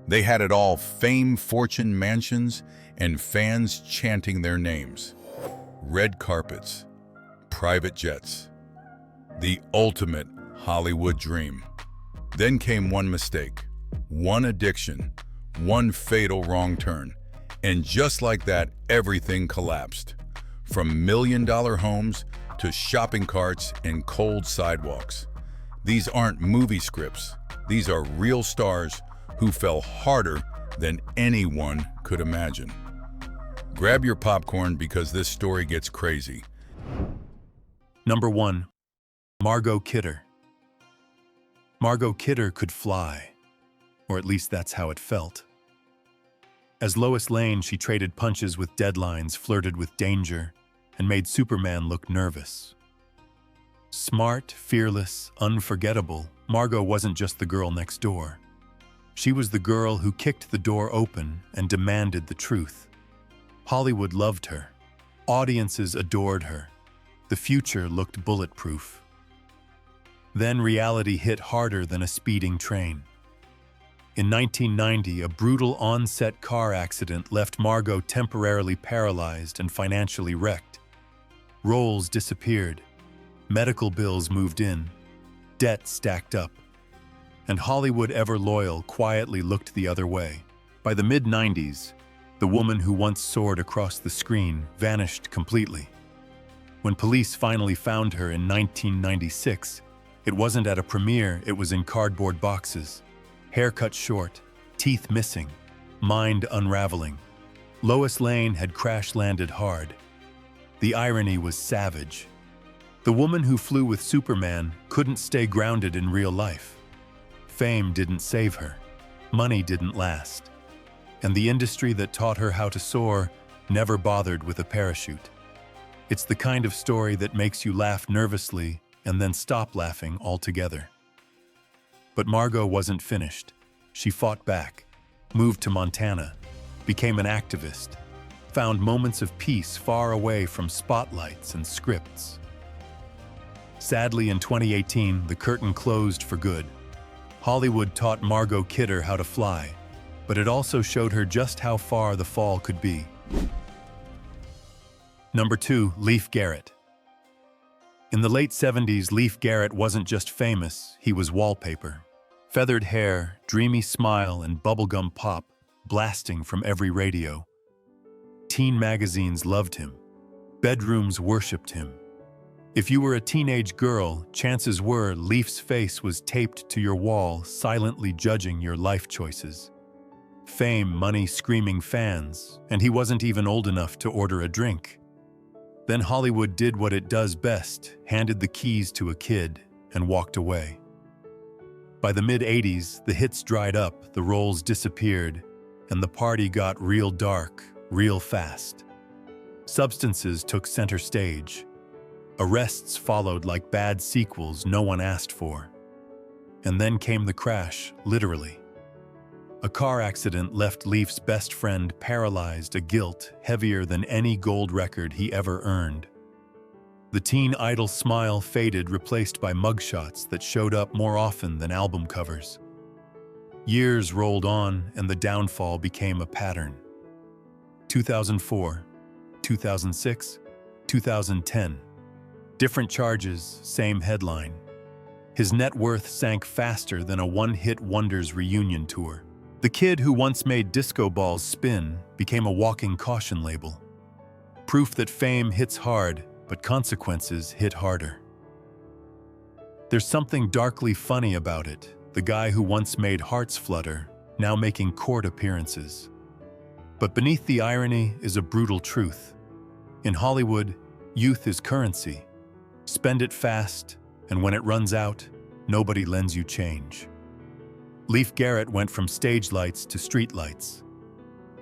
They had it all: fame, fortune, mansions, and fans chanting their names. Red carpets, private jets, the ultimate Hollywood dream. Then came one mistake, one addiction, one fatal wrong turn, and just like that, everything collapsed. From million-dollar homes to shopping carts and cold sidewalks. These aren't movie scripts. These are real stars who fell harder than anyone could imagine. Grab your popcorn because this story gets crazy. Number 1. Margot Kidder. Margot Kidder could fly, or at least that's how it felt. As Lois Lane, she traded punches with deadlines, flirted with danger, and made Superman look nervous. Smart, fearless, unforgettable, Margot wasn't just the girl next door. She was the girl who kicked the door open and demanded the truth. Hollywood loved her. Audiences adored her. The future looked bulletproof. Then reality hit harder than a speeding train. In 1990, a brutal on-set car accident left Margot temporarily paralyzed and financially wrecked. Roles disappeared. Medical bills moved in. Debt stacked up. And Hollywood, ever loyal, quietly looked the other way. By the mid-90s, the woman who once soared across the screen vanished completely. When police finally found her in 1996, it wasn't at a premiere, it was in cardboard boxes. Hair cut short, teeth missing, mind unraveling. Lois Lane had crash-landed hard. The irony was savage. The woman who flew with Superman couldn't stay grounded in real life. Fame didn't save her. Money didn't last. And the industry that taught her how to soar never bothered with a parachute. It's the kind of story that makes you laugh nervously and then stop laughing altogether. But Margot wasn't finished. She fought back, moved to Montana, became an activist, found moments of peace far away from spotlights and scripts. Sadly, in 2018, the curtain closed for good. Hollywood taught Margot Kidder how to fly, but it also showed her just how far the fall could be. Number 2, Leif Garrett. In the late 70s, Leif Garrett wasn't just famous, he was wallpaper. Feathered hair, dreamy smile, and bubblegum pop blasting from every radio. Teen magazines loved him. Bedrooms worshipped him. If you were a teenage girl, chances were Leif's face was taped to your wall, silently judging your life choices. Fame, money, screaming fans, and he wasn't even old enough to order a drink. Then Hollywood did what it does best, handed the keys to a kid, and walked away. By the mid-80s, the hits dried up, the roles disappeared, and the party got real dark, real fast. Substances took center stage. Arrests followed like bad sequels no one asked for. And then came the crash, literally. A car accident left Leif's best friend paralyzed, a guilt heavier than any gold record he ever earned. The teen idol smile faded, replaced by mugshots that showed up more often than album covers. Years rolled on, and the downfall became a pattern. 2004, 2006, 2010. Different charges, same headline. His net worth sank faster than a one-hit wonders reunion tour. The kid who once made disco balls spin became a walking caution label. Proof that fame hits hard, but consequences hit harder. There's something darkly funny about it. The guy who once made hearts flutter, now making court appearances. But beneath the irony is a brutal truth. In Hollywood, youth is currency. Spend it fast, and when it runs out, nobody lends you change. Leif Garrett went from stage lights to street lights.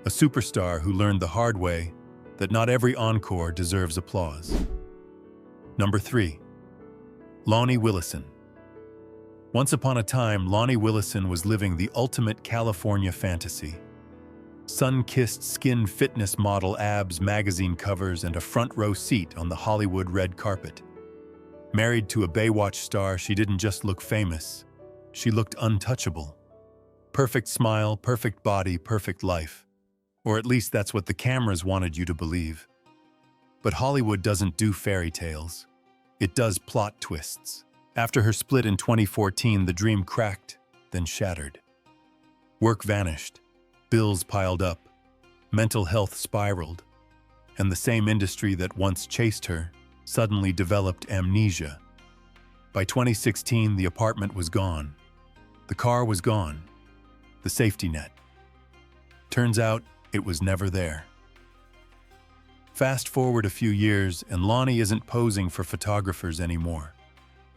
A superstar who learned the hard way that not every encore deserves applause. Number 3. Lonnie Willison. Once upon a time, Lonnie Willison was living the ultimate California fantasy. Sun-kissed skin fitness model, abs, magazine covers, and a front-row seat on the Hollywood red carpet. Married to a Baywatch star, she didn't just look famous, she looked untouchable. Perfect smile, perfect body, perfect life. Or at least that's what the cameras wanted you to believe. But Hollywood doesn't do fairy tales. It does plot twists. After her split in 2014, the dream cracked, then shattered. Work vanished. Bills piled up. Mental health spiraled. And the same industry that once chased her suddenly developed amnesia. By 2016, the apartment was gone. The car was gone. The safety net. Turns out, it was never there. Fast forward a few years, and Lonnie isn't posing for photographers anymore.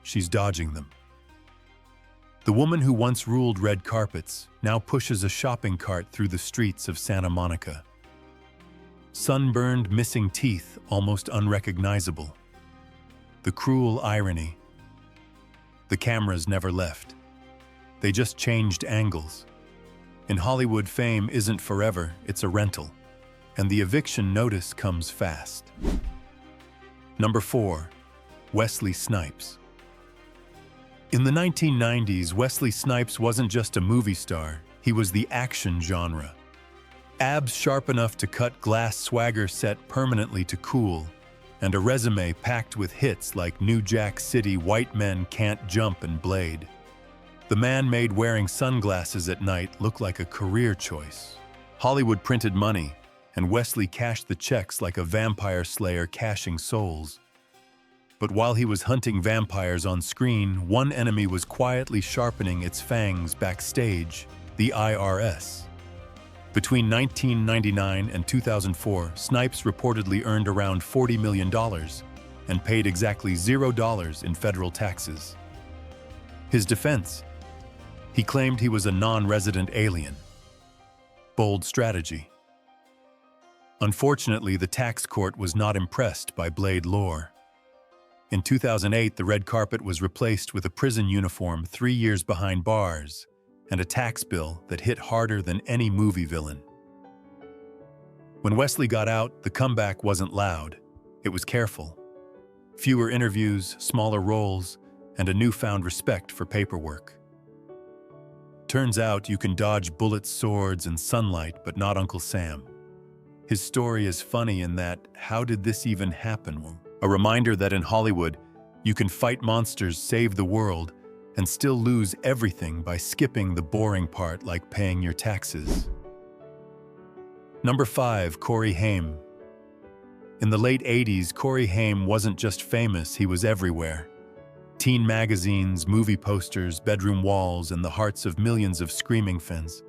She's dodging them. The woman who once ruled red carpets now pushes a shopping cart through the streets of Santa Monica. Sunburned, missing teeth, almost unrecognizable. The cruel irony. The cameras never left. They just changed angles. In Hollywood, fame isn't forever, it's a rental. And the eviction notice comes fast. Number 4. Wesley Snipes. In the 1990s, Wesley Snipes wasn't just a movie star, he was the action genre. Abs sharp enough to cut glass swagger set permanently to cool, and a resume packed with hits like New Jack City, White Men Can't Jump, and Blade. The man made wearing sunglasses at night look like a career choice. Hollywood printed money, and Wesley cashed the checks like a vampire slayer cashing souls. But while he was hunting vampires on screen, one enemy was quietly sharpening its fangs backstage, the IRS. Between 1999 and 2004, Snipes reportedly earned around $40 million and paid exactly $0 in federal taxes. His defense: he claimed he was a non-resident alien. Bold strategy. Unfortunately, the tax court was not impressed by Blade lore. In 2008, the red carpet was replaced with a prison uniform 3 years behind bars and a tax bill that hit harder than any movie villain. When Wesley got out, the comeback wasn't loud. It was careful. Fewer interviews, smaller roles, and a newfound respect for paperwork. Turns out you can dodge bullets, swords, and sunlight, but not Uncle Sam. His story is funny in that, how did this even happen? A reminder that in Hollywood, you can fight monsters, save the world, and still lose everything by skipping the boring part like paying your taxes. Number 5. Corey Haim. In the late 80s, Corey Haim wasn't just famous, he was everywhere. Teen magazines, movie posters, bedroom walls, and the hearts of millions of screaming fans.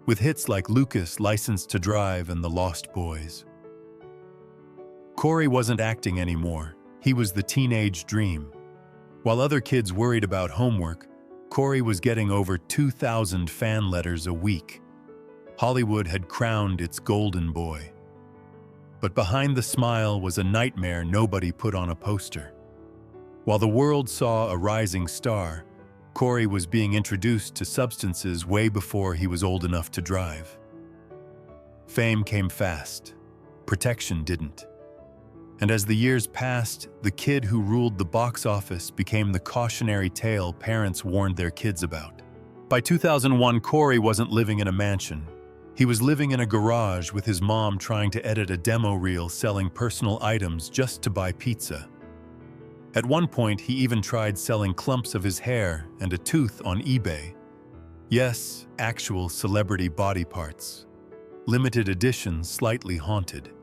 With hits like Lucas, License to Drive, and The Lost Boys. Corey wasn't acting anymore. He was the teenage dream. While other kids worried about homework, Corey was getting over 2,000 fan letters a week. Hollywood had crowned its golden boy. But behind the smile was a nightmare nobody put on a poster. While the world saw a rising star, Corey was being introduced to substances way before he was old enough to drive. Fame came fast. Protection didn't. And as the years passed, the kid who ruled the box office became the cautionary tale parents warned their kids about. By 2001, Corey wasn't living in a mansion. He was living in a garage with his mom trying to edit a demo reel selling personal items just to buy pizza. At one point, he even tried selling clumps of his hair and a tooth on eBay. Yes, actual celebrity body parts. Limited edition, slightly haunted.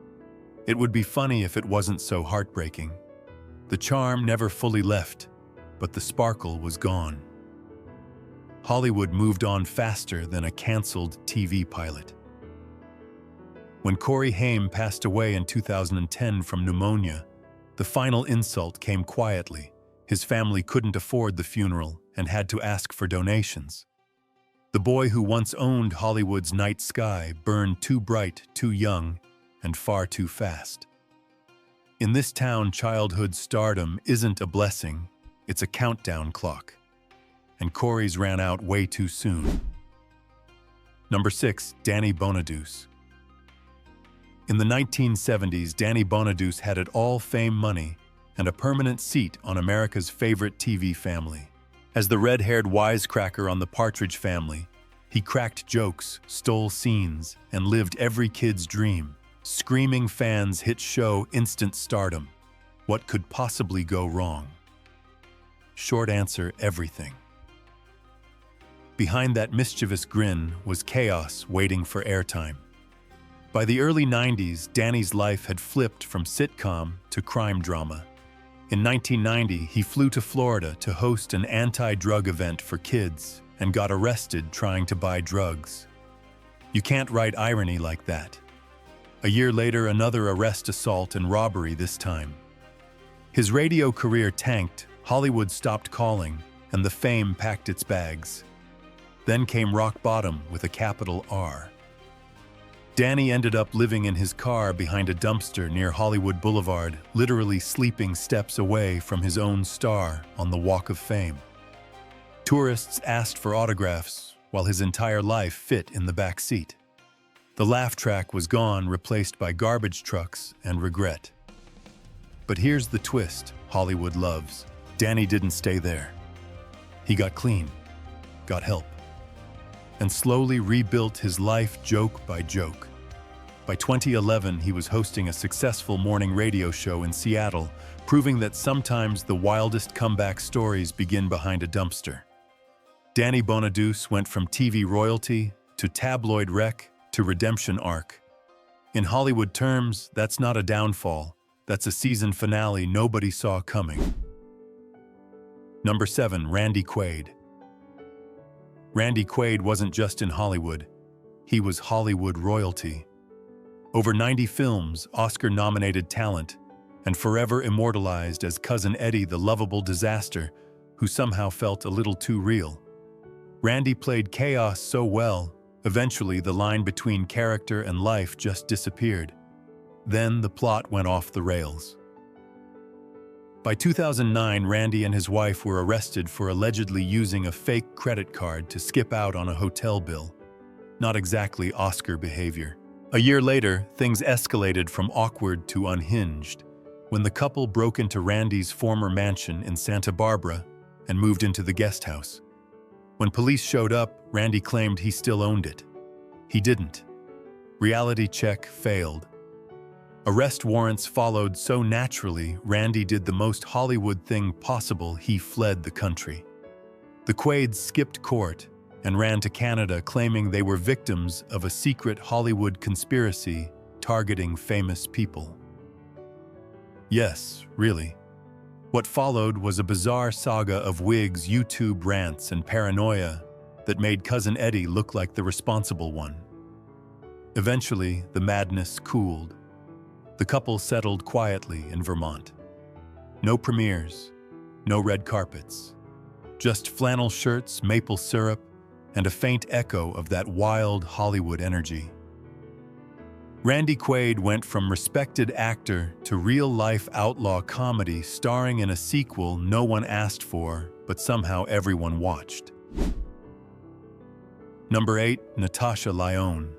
It would be funny if it wasn't so heartbreaking. The charm never fully left, but the sparkle was gone. Hollywood moved on faster than a canceled TV pilot. When Corey Haim passed away in 2010 from pneumonia, the final insult came quietly. His family couldn't afford the funeral and had to ask for donations. The boy who once owned Hollywood's night sky burned too bright, too young, and far too fast. In this town, childhood stardom isn't a blessing, it's a countdown clock. And Corey's ran out way too soon. Number 6. Danny Bonaduce. In the 1970s, Danny Bonaduce had it all: fame, money, and a permanent seat on America's favorite TV family. As the red-haired wisecracker on the Partridge Family, He cracked jokes, stole scenes, and lived every kid's dream. Screaming fans hit show instant stardom. What could possibly go wrong? Short answer, everything. Behind that mischievous grin was chaos waiting for airtime. By the early 90s, Danny's life had flipped from sitcom to crime drama. In 1990, he flew to Florida to host an anti-drug event for kids and got arrested trying to buy drugs. You can't write irony like that. A year later, another arrest, assault, and robbery this time. His radio career tanked, Hollywood stopped calling, and the fame packed its bags. Then came rock bottom with a capital R. Danny ended up living in his car behind a dumpster near Hollywood Boulevard, literally sleeping steps away from his own star on the Walk of Fame. Tourists asked for autographs, while his entire life fit in the back seat. The laugh track was gone, replaced by garbage trucks and regret. But here's the twist Hollywood loves. Danny didn't stay there. He got clean, got help, and slowly rebuilt his life joke by joke. By 2011, he was hosting a successful morning radio show in Seattle, proving that sometimes the wildest comeback stories begin behind a dumpster. Danny Bonaduce went from TV royalty to tabloid wreck to redemption arc. In Hollywood terms, that's not a downfall. That's a season finale nobody saw coming. Number 7, Randy Quaid. Randy Quaid wasn't just in Hollywood. He was Hollywood royalty. Over 90 films, Oscar-nominated talent, and forever immortalized as Cousin Eddie, the lovable disaster who somehow felt a little too real. Randy played chaos so well, eventually the line between character and life just disappeared. Then the plot went off the rails. By 2009, Randy and his wife were arrested for allegedly using a fake credit card to skip out on a hotel bill. Not exactly Oscar behavior. A year later, things escalated from awkward to unhinged when the couple broke into Randy's former mansion in Santa Barbara and moved into the guest house. When police showed up, Randy claimed he still owned it. He didn't. Reality check failed. Arrest warrants followed so naturally, Randy did the most Hollywood thing possible: he fled the country. The Quaids skipped court and ran to Canada, claiming they were victims of a secret Hollywood conspiracy targeting famous people. Yes, really. What followed was a bizarre saga of wigs, YouTube rants, and paranoia that made Cousin Eddie look like the responsible one. Eventually, the madness cooled. The couple settled quietly in Vermont. No premieres, no red carpets, just flannel shirts, maple syrup, and a faint echo of that wild Hollywood energy. Randy Quaid went from respected actor to real-life outlaw comedy, starring in a sequel no one asked for, but somehow everyone watched. Number 8, Natasha Lyonne.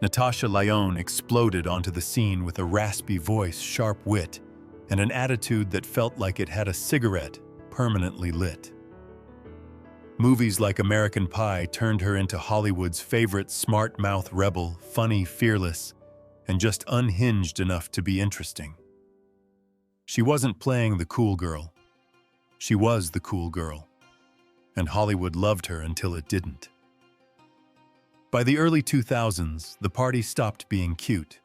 Natasha Lyonne exploded onto the scene with a raspy voice, sharp wit, and an attitude that felt like it had a cigarette permanently lit. Movies like American Pie turned her into Hollywood's favorite smart-mouth rebel, funny, fearless, and just unhinged enough to be interesting. She wasn't playing the cool girl. She was the cool girl. And Hollywood loved her until it didn't. By the early 2000s, the party stopped being cute.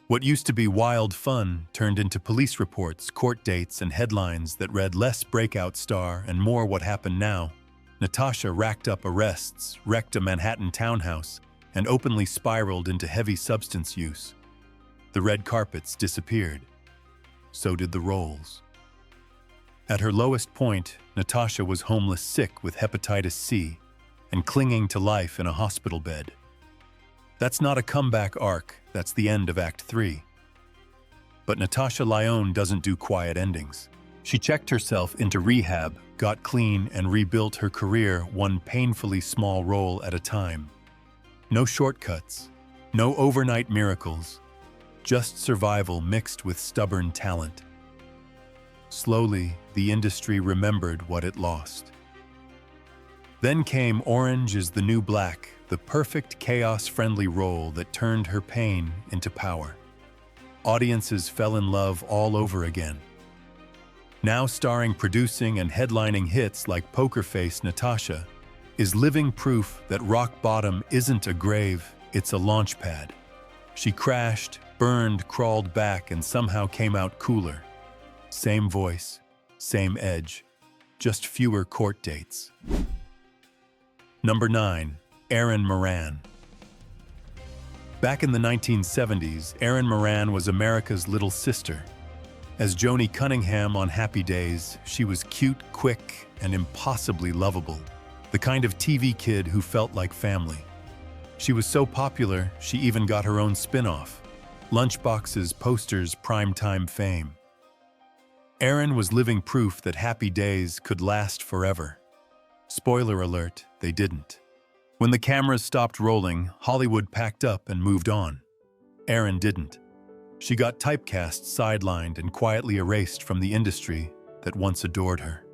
What used to be wild fun turned into police reports, court dates, and headlines that read less breakout star and more what happened now. Natasha racked up arrests, wrecked a Manhattan townhouse, and openly spiraled into heavy substance use. The red carpets disappeared. So did the roles. At her lowest point, Natasha was homeless, sick with hepatitis C, and clinging to life in a hospital bed. That's not a comeback arc, that's the end of Act 3. But Natasha Lyonne doesn't do quiet endings. She checked herself into rehab, got clean, and rebuilt her career one painfully small role at a time. No shortcuts, no overnight miracles, just survival mixed with stubborn talent. Slowly, the industry remembered what it lost. Then came Orange is the New Black, the perfect chaos-friendly role that turned her pain into power. Audiences fell in love all over again. Now starring, producing, and headlining hits like Poker Face Natasha, is living proof that rock bottom isn't a grave, it's a launch pad. She crashed, burned, crawled back, and somehow came out cooler. Same voice, same edge, just fewer court dates. Number 9. Erin Moran. Back in the 1970s, Erin Moran was America's little sister. As Joni Cunningham on Happy Days, she was cute, quick, and impossibly lovable. The kind of TV kid who felt like family. She was so popular, she even got her own spin-off. Lunchboxes, posters, primetime fame. Erin was living proof that Happy Days could last forever. Spoiler alert, they didn't. When the cameras stopped rolling, Hollywood packed up and moved on. Erin didn't. She got typecast, sidelined, and quietly erased from the industry that once adored her.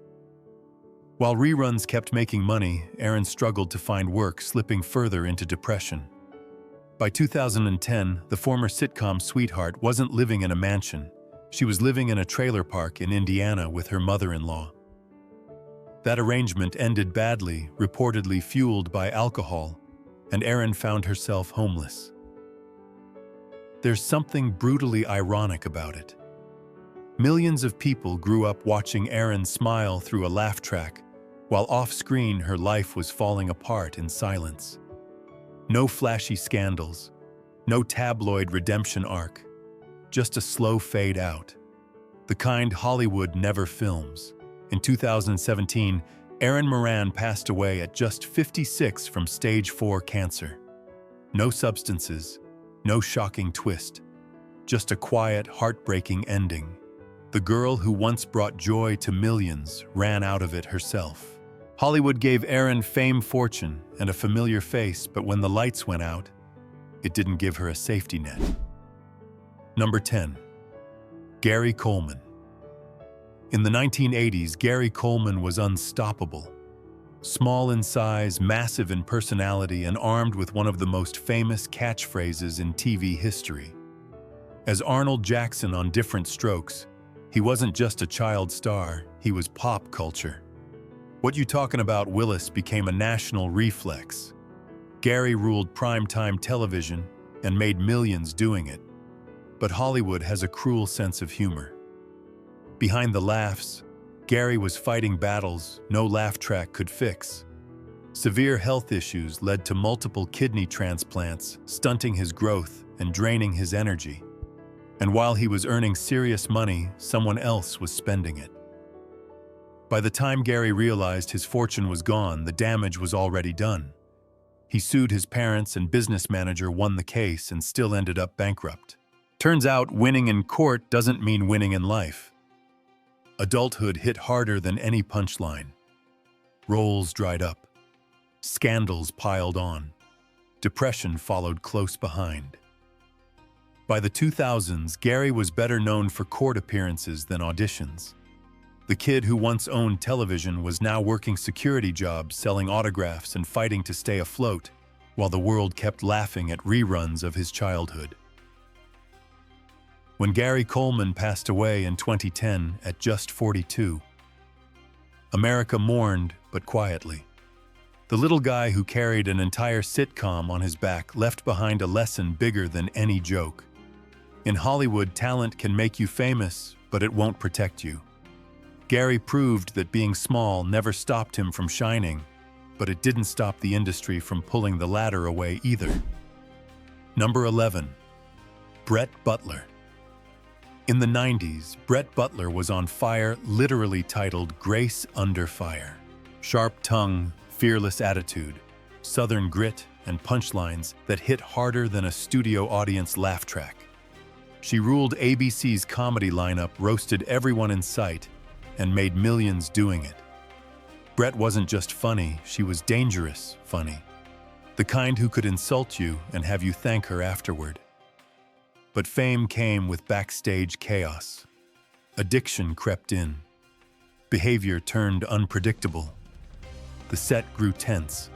While reruns kept making money, Erin struggled to find work, slipping further into depression. By 2010, the former sitcom sweetheart wasn't living in a mansion. She was living in a trailer park in Indiana with her mother-in-law. That arrangement ended badly, reportedly fueled by alcohol, and Erin found herself homeless. There's something brutally ironic about it. Millions of people grew up watching Erin smile through a laugh track, while off-screen her life was falling apart in silence. No flashy scandals, no tabloid redemption arc, just a slow fade out. The kind Hollywood never films. In 2017, Erin Moran passed away at just 56 from stage 4 cancer. No substances, no shocking twist, just a quiet, heartbreaking ending. The girl who once brought joy to millions ran out of it herself. Hollywood gave Erin fame, fortune, and a familiar face, but when the lights went out, it didn't give her a safety net. Number 10. Gary Coleman. In the 1980s, Gary Coleman was unstoppable. Small in size, massive in personality, and armed with one of the most famous catchphrases in TV history. As Arnold Jackson on Different Strokes, he wasn't just a child star, he was pop culture. What You Talkin' About Willis became a national reflex. Gary ruled primetime television and made millions doing it. But Hollywood has a cruel sense of humor. Behind the laughs, Gary was fighting battles no laugh track could fix. Severe health issues led to multiple kidney transplants, stunting his growth and draining his energy. And while he was earning serious money, someone else was spending it. By the time Gary realized his fortune was gone, the damage was already done. He sued his parents, and business manager won the case and still ended up bankrupt. Turns out winning in court doesn't mean winning in life. Adulthood hit harder than any punchline. Roles dried up. Scandals piled on. Depression followed close behind. By the 2000s, Gary was better known for court appearances than auditions. The kid who once owned television was now working security jobs, selling autographs and fighting to stay afloat, while the world kept laughing at reruns of his childhood. When Gary Coleman passed away in 2010 at just 42, America mourned, but quietly. The little guy who carried an entire sitcom on his back left behind a lesson bigger than any joke. In Hollywood, talent can make you famous, but it won't protect you. Gary proved that being small never stopped him from shining, but it didn't stop the industry from pulling the ladder away either. Number 11. Brett Butler. In the 90s, Brett Butler was on fire, literally titled Grace Under Fire. Sharp tongue, fearless attitude, southern grit, and punchlines that hit harder than a studio audience laugh track. She ruled ABC's comedy lineup, roasted everyone in sight, and made millions doing it. Brett wasn't just funny, she was dangerous funny. The kind who could insult you and have you thank her afterward. But fame came with backstage chaos. Addiction crept in. Behavior turned unpredictable. the set grew tense.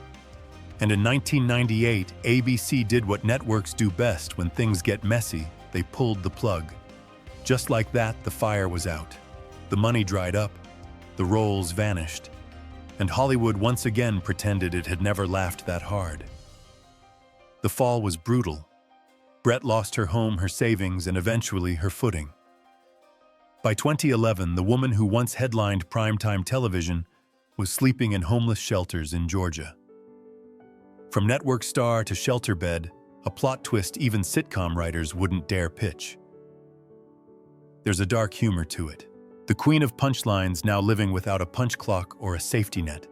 And in 1998, ABC did what networks do best when things get messy. They pulled the plug. Just like that, the fire was out. The money dried up. The roles vanished. And Hollywood once again pretended it had never laughed that hard. The fall was brutal. Brett lost her home, her savings, and eventually her footing. By 2011, the woman who once headlined primetime television was sleeping in homeless shelters in Georgia. From network star to shelter bed, a plot twist even sitcom writers wouldn't dare pitch. There's a dark humor to it. The queen of punchlines now living without a punch clock or a safety net.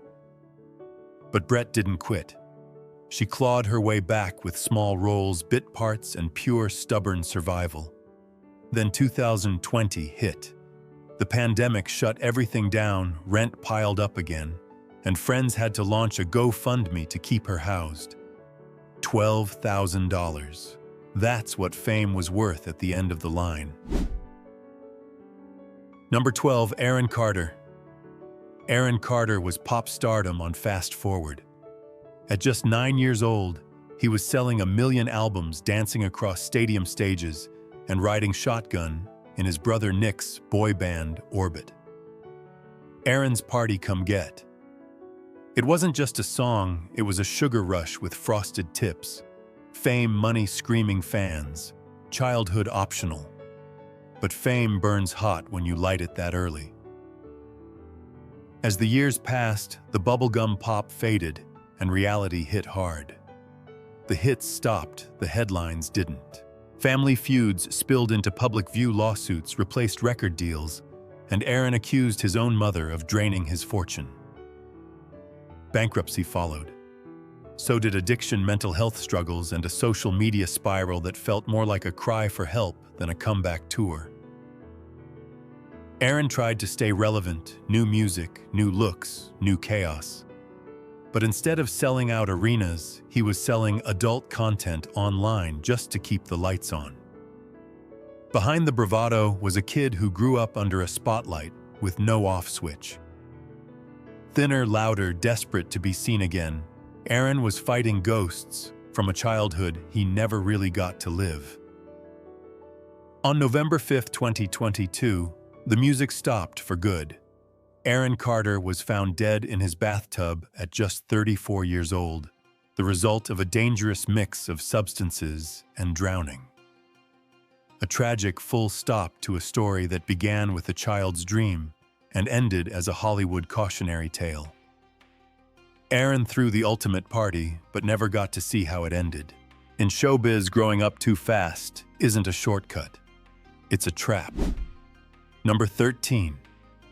But Brett didn't quit. She clawed her way back with small roles, bit parts, and pure stubborn survival. Then 2020 hit. The pandemic shut everything down, rent piled up again, and friends had to launch a GoFundMe to keep her housed. $12,000. That's what fame was worth at the end of the line. Number 12, Aaron Carter. Aaron Carter was pop stardom on fast forward. At just 9 years old, he was selling 1 million albums, dancing across stadium stages, and riding shotgun in his brother Nick's boy band Orbit. Aaron's Party Come Get. It wasn't just a song, it was a sugar rush with frosted tips. Fame, money, screaming fans. Childhood optional. But fame burns hot when you light it that early. As the years passed, the bubblegum pop faded and reality hit hard. The hits stopped, the headlines didn't. Family feuds spilled into public view, lawsuits replaced record deals, and Aaron accused his own mother of draining his fortune. Bankruptcy followed. So did addiction, mental health struggles, and a social media spiral that felt more like a cry for help than a comeback tour. Aaron tried to stay relevant, new music, new looks, new chaos. But instead of selling out arenas, he was selling adult content online just to keep the lights on. Behind the bravado was a kid who grew up under a spotlight with no off switch. Thinner, louder, desperate to be seen again, Aaron was fighting ghosts from a childhood he never really got to live. On November 5, 2022, the music stopped for good. Aaron Carter was found dead in his bathtub at just 34 years old, the result of a dangerous mix of substances and drowning. A tragic full stop to a story that began with a child's dream and ended as a Hollywood cautionary tale. Aaron threw the ultimate party, but never got to see how it ended. In showbiz, growing up too fast isn't a shortcut. It's a trap. Number 13.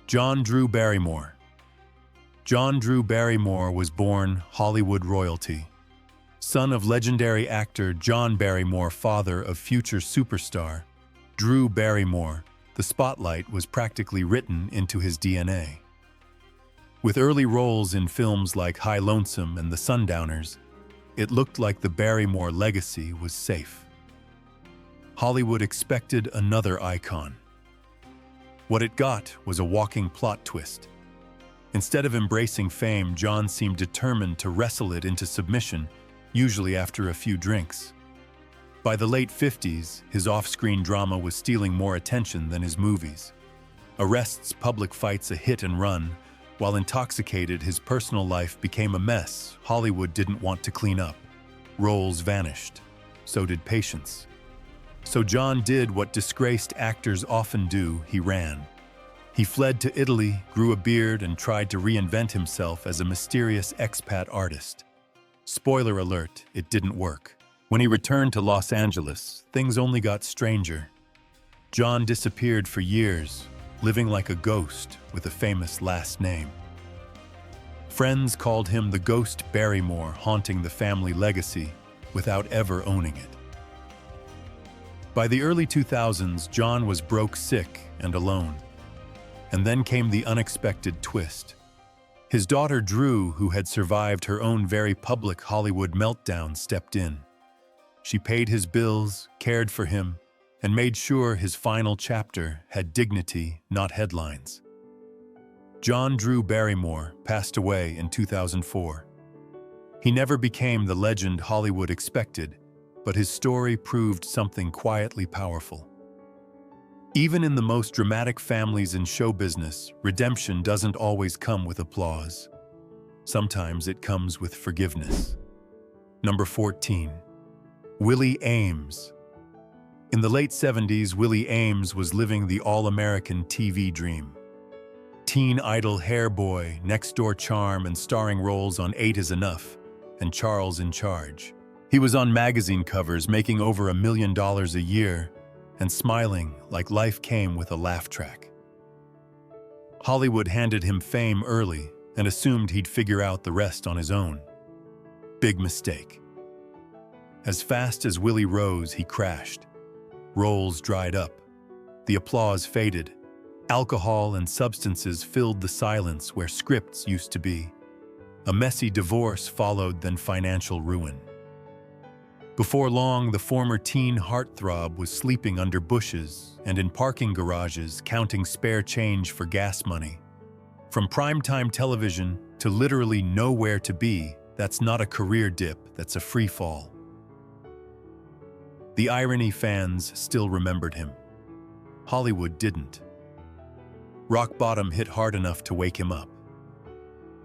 John Drew Barrymore. John Drew Barrymore was born Hollywood royalty. Son of legendary actor John Barrymore, father of future superstar Drew Barrymore, the spotlight was practically written into his DNA. With early roles in films like High Lonesome and The Sundowners, it looked like the Barrymore legacy was safe. Hollywood expected another icon. What it got was a walking plot twist. Instead of embracing fame, John seemed determined to wrestle it into submission, usually after a few drinks. By the late 50s, his off-screen drama was stealing more attention than his movies. Arrests, public fights, a hit and run. While intoxicated, his personal life became a mess Hollywood didn't want to clean up. Roles vanished. So did patience. So John did what disgraced actors often do, he ran. He fled to Italy, grew a beard, and tried to reinvent himself as a mysterious expat artist. Spoiler alert, it didn't work. When he returned to Los Angeles, things only got stranger. John disappeared for years, living like a ghost with a famous last name. Friends called him the Ghost Barrymore, haunting the family legacy without ever owning it. By the early 2000s, John was broke, sick, and alone. And then came the unexpected twist. His daughter Drew, who had survived her own very public Hollywood meltdown, stepped in. She paid his bills, cared for him, and made sure his final chapter had dignity, not headlines. John Drew Barrymore passed away in 2004. He never became the legend Hollywood expected, but his story proved something quietly powerful. Even in the most dramatic families in show business, redemption doesn't always come with applause. Sometimes it comes with forgiveness. Number 14. Willie Ames. In the late 70s, Willie Ames was living the all-American TV dream. Teen idol hair boy, next-door charm, and starring roles on 8 is Enough and Charles in Charge. He was on magazine covers, making over $1 million a year, and smiling like life came with a laugh track. Hollywood handed him fame early and assumed he'd figure out the rest on his own. Big mistake. As fast as Willie rose, he crashed. Roles dried up. The applause faded. Alcohol and substances filled the silence where scripts used to be. A messy divorce followed, then financial ruin. Before long, the former teen heartthrob was sleeping under bushes and in parking garages, counting spare change for gas money. From primetime television to literally nowhere to be, that's not a career dip, that's a free fall. The irony: fans still remembered him. Hollywood didn't. Rock bottom hit hard enough to wake him up.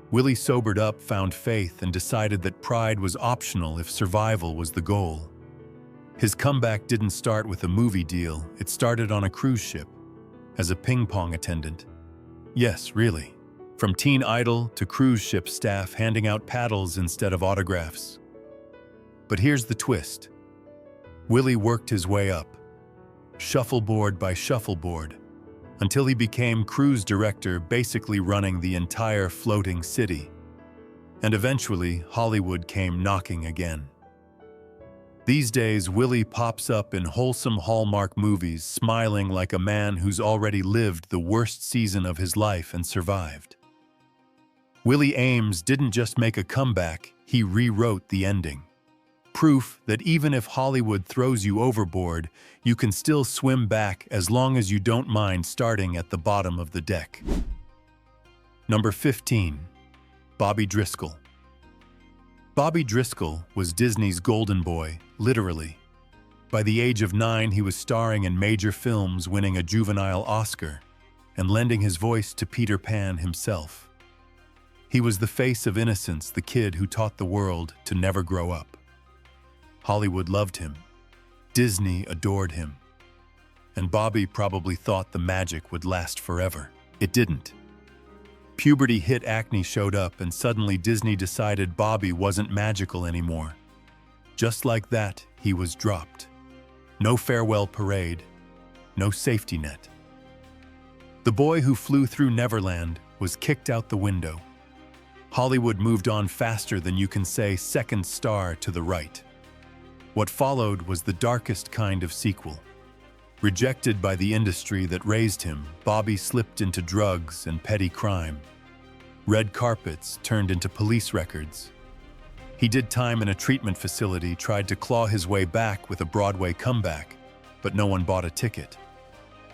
Willie sobered up, found faith, and decided that pride was optional if survival was the goal. His comeback didn't start with a movie deal, it started on a cruise ship, as a ping-pong attendant. Yes, really. From teen idol to cruise ship staff handing out paddles instead of autographs. But here's the twist. Willie worked his way up, shuffleboard by shuffleboard, until he became cruise director, basically running the entire floating city. And eventually, Hollywood came knocking again. These days, Willie pops up in wholesome Hallmark movies, smiling like a man who's already lived the worst season of his life and survived. Willie Ames didn't just make a comeback, he rewrote the ending. Proof that even if Hollywood throws you overboard, you can still swim back as long as you don't mind starting at the bottom of the deck. Number 15. Bobby Driscoll. Bobby Driscoll was Disney's golden boy, literally. By the age of 9, he was starring in major films, winning a juvenile Oscar, and lending his voice to Peter Pan himself. He was the face of innocence, the kid who taught the world to never grow up. Hollywood loved him. Disney adored him. And Bobby probably thought the magic would last forever. It didn't. Puberty hit, acne showed up, and suddenly Disney decided Bobby wasn't magical anymore. Just like that, he was dropped. No farewell parade, no safety net. The boy who flew through Neverland was kicked out the window. Hollywood moved on faster than you can say second star to the right. What followed was the darkest kind of sequel. Rejected by the industry that raised him, Bobby slipped into drugs and petty crime. Red carpets turned into police records. He did time in a treatment facility, tried to claw his way back with a Broadway comeback, but no one bought a ticket.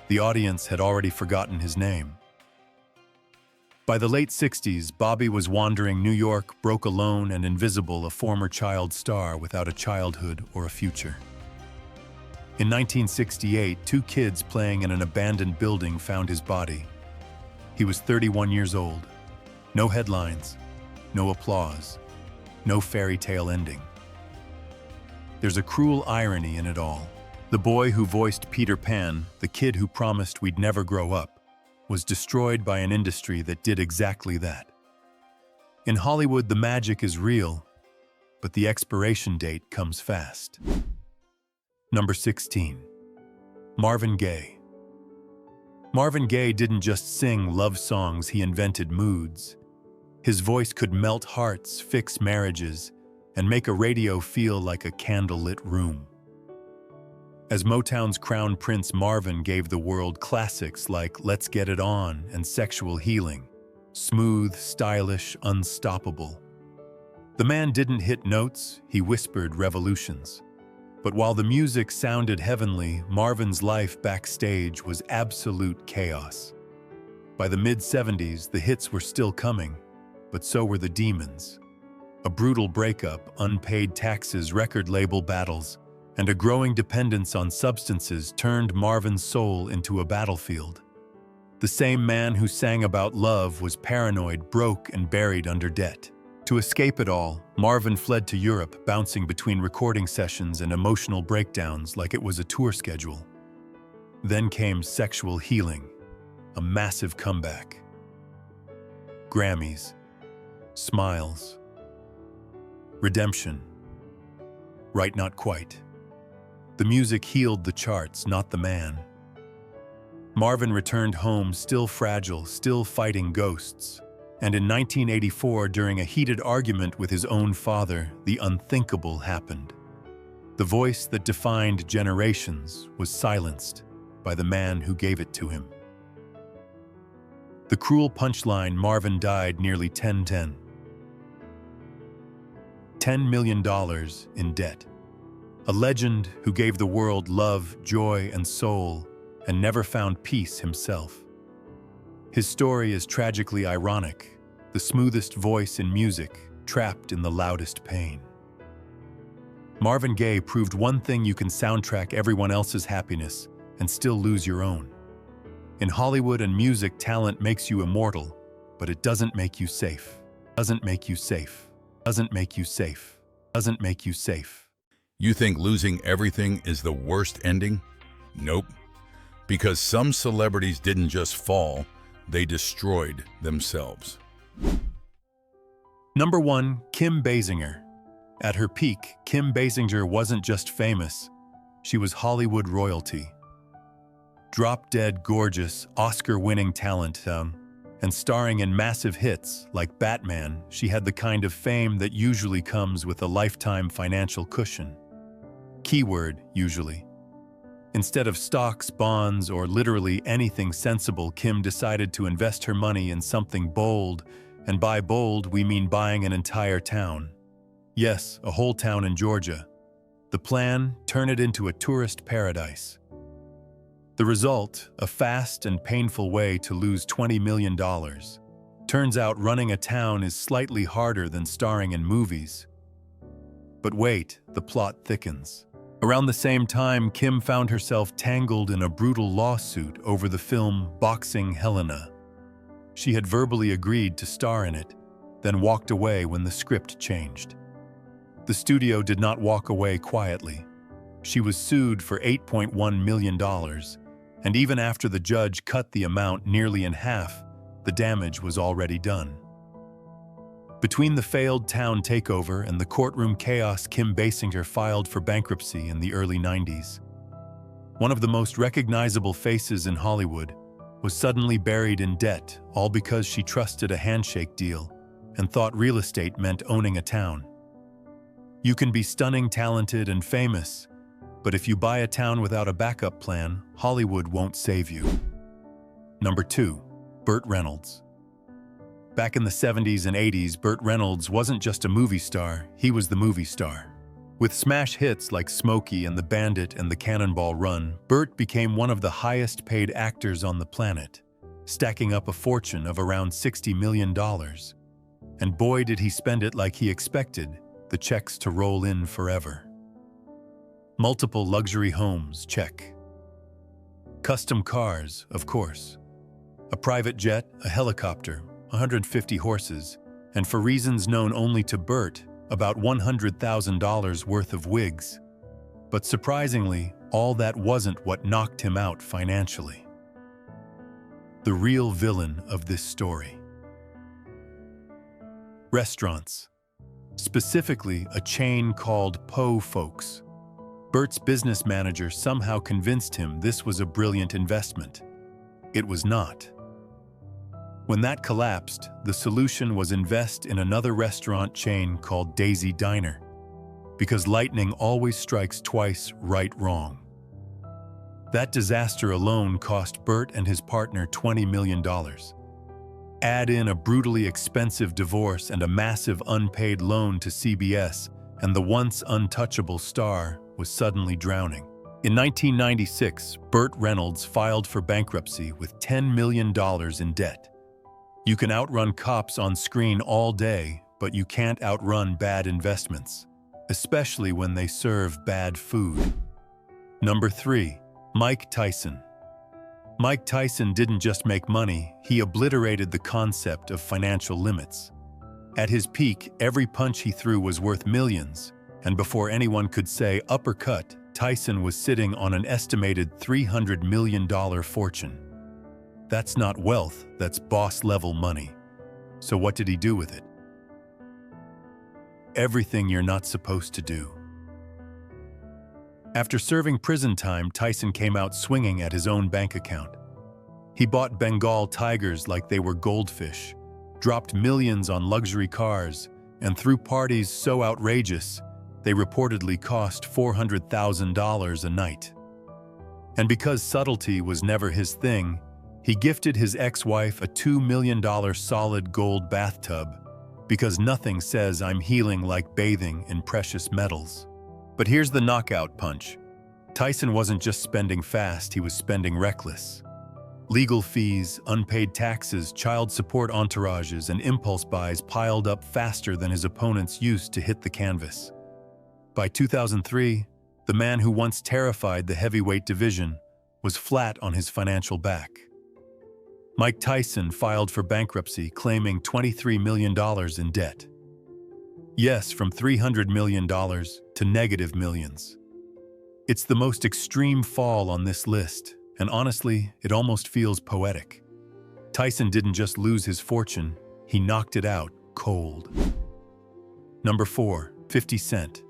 The audience had already forgotten his name. By the late 60s, Bobby was wandering New York, broke, alone, and invisible, a former child star without a childhood or a future. In 1968, 2 kids playing in an abandoned building found his body. He was 31 years old. No headlines, no applause, no fairy tale ending. There's a cruel irony in it all. The boy who voiced Peter Pan, the kid who promised we'd never grow up, was destroyed by an industry that did exactly that. In Hollywood, the magic is real, but the expiration date comes fast. Number 16. Marvin Gaye. Marvin Gaye didn't just sing love songs, he invented moods. His voice could melt hearts, fix marriages, and make a radio feel like a candlelit room. As Motown's crown prince, Marvin gave the world classics like Let's Get It On and Sexual Healing. Smooth, stylish, unstoppable. The man didn't hit notes, he whispered revolutions. But while the music sounded heavenly, Marvin's life backstage was absolute chaos. By the mid-70s, the hits were still coming, but so were the demons. A brutal breakup, unpaid taxes, record label battles, and a growing dependence on substances turned Marvin's soul into a battlefield. The same man who sang about love was paranoid, broke, and buried under debt. To escape it all, Marvin fled to Europe, bouncing between recording sessions and emotional breakdowns like it was a tour schedule. Then came Sexual Healing, a massive comeback. Grammys, smiles, redemption. Right, not quite. The music healed the charts, not the man. Marvin returned home still fragile, still fighting ghosts. And in 1984, during a heated argument with his own father, the unthinkable happened. The voice that defined generations was silenced by the man who gave it to him. The cruel punchline: Marvin died nearly 10 million in debt. A legend who gave the world love, joy, and soul, and never found peace himself. His story is tragically ironic, the smoothest voice in music, trapped in the loudest pain. Marvin Gaye proved one thing: you can soundtrack everyone else's happiness and still lose your own. In Hollywood and music, talent makes you immortal, but it doesn't make you safe. Doesn't make you safe. Doesn't make you safe. Doesn't make you safe. You think losing everything is the worst ending? Nope. Because some celebrities didn't just fall, they destroyed themselves. Number 1, Kim Basinger. At her peak, Kim Basinger wasn't just famous, she was Hollywood royalty. Drop-dead gorgeous, Oscar-winning talent, and starring in massive hits like Batman, she had the kind of fame that usually comes with a lifetime financial cushion. Keyword, usually. Instead of stocks, bonds, or literally anything sensible, Kim decided to invest her money in something bold, and by bold, we mean buying an entire town. Yes, a whole town in Georgia. The plan: turn it into a tourist paradise. The result: a fast and painful way to lose $20 million. Turns out running a town is slightly harder than starring in movies. But wait, the plot thickens. Around the same time, Kim found herself tangled in a brutal lawsuit over the film Boxing Helena. She had verbally agreed to star in it, then walked away when the script changed. The studio did not walk away quietly. She was sued for $8.1 million, and even after the judge cut the amount nearly in half, the damage was already done. Between the failed town takeover and the courtroom chaos, Kim Basinger filed for bankruptcy in the early 90s. One of the most recognizable faces in Hollywood was suddenly buried in debt, all because she trusted a handshake deal and thought real estate meant owning a town. You can be stunning, talented, and famous, but if you buy a town without a backup plan, Hollywood won't save you. Number 2, Burt Reynolds. Back in the 70s and 80s, Burt Reynolds wasn't just a movie star, he was the movie star. With smash hits like Smokey and the Bandit and the Cannonball Run, Burt became one of the highest-paid actors on the planet, stacking up a fortune of around $60 million. And boy, did he spend it like he expected, the checks to roll in forever. Multiple luxury homes, check. Custom cars, of course. A private jet, a helicopter, 150 horses, and for reasons known only to Burt, about $100,000 worth of wigs. But surprisingly, all that wasn't what knocked him out financially. The real villain of this story. Restaurants. Specifically, a chain called Po Folks. Burt's business manager somehow convinced him this was a brilliant investment. It was not. When that collapsed, the solution was invest in another restaurant chain called Daisy Diner, because lightning always strikes twice, right, wrong. That disaster alone cost Burt and his partner $20 million. Add in a brutally expensive divorce and a massive unpaid loan to CBS, and the once untouchable star was suddenly drowning. In 1996, Burt Reynolds filed for bankruptcy with $10 million in debt. You can outrun cops on screen all day, but you can't outrun bad investments, especially when they serve bad food. Number 3. Mike Tyson. Mike Tyson didn't just make money, he obliterated the concept of financial limits. At his peak, every punch he threw was worth millions, and before anyone could say uppercut, Tyson was sitting on an estimated $300 million fortune. That's not wealth, that's boss-level money. So what did he do with it? Everything you're not supposed to do. After serving prison time, Tyson came out swinging at his own bank account. He bought Bengal tigers like they were goldfish, dropped millions on luxury cars, and threw parties so outrageous they reportedly cost $400,000 a night. And because subtlety was never his thing, he gifted his ex-wife a $2 million solid gold bathtub because nothing says I'm healing like bathing in precious metals. But here's the knockout punch. Tyson wasn't just spending fast, he was spending reckless. Legal fees, unpaid taxes, child support entourages, and impulse buys piled up faster than his opponents used to hit the canvas. By 2003, the man who once terrified the heavyweight division was flat on his financial back. Mike Tyson filed for bankruptcy, claiming $23 million in debt. Yes, from $300 million to negative millions. It's the most extreme fall on this list, and honestly, it almost feels poetic. Tyson didn't just lose his fortune, he knocked it out cold. Number 4. 50 Cent.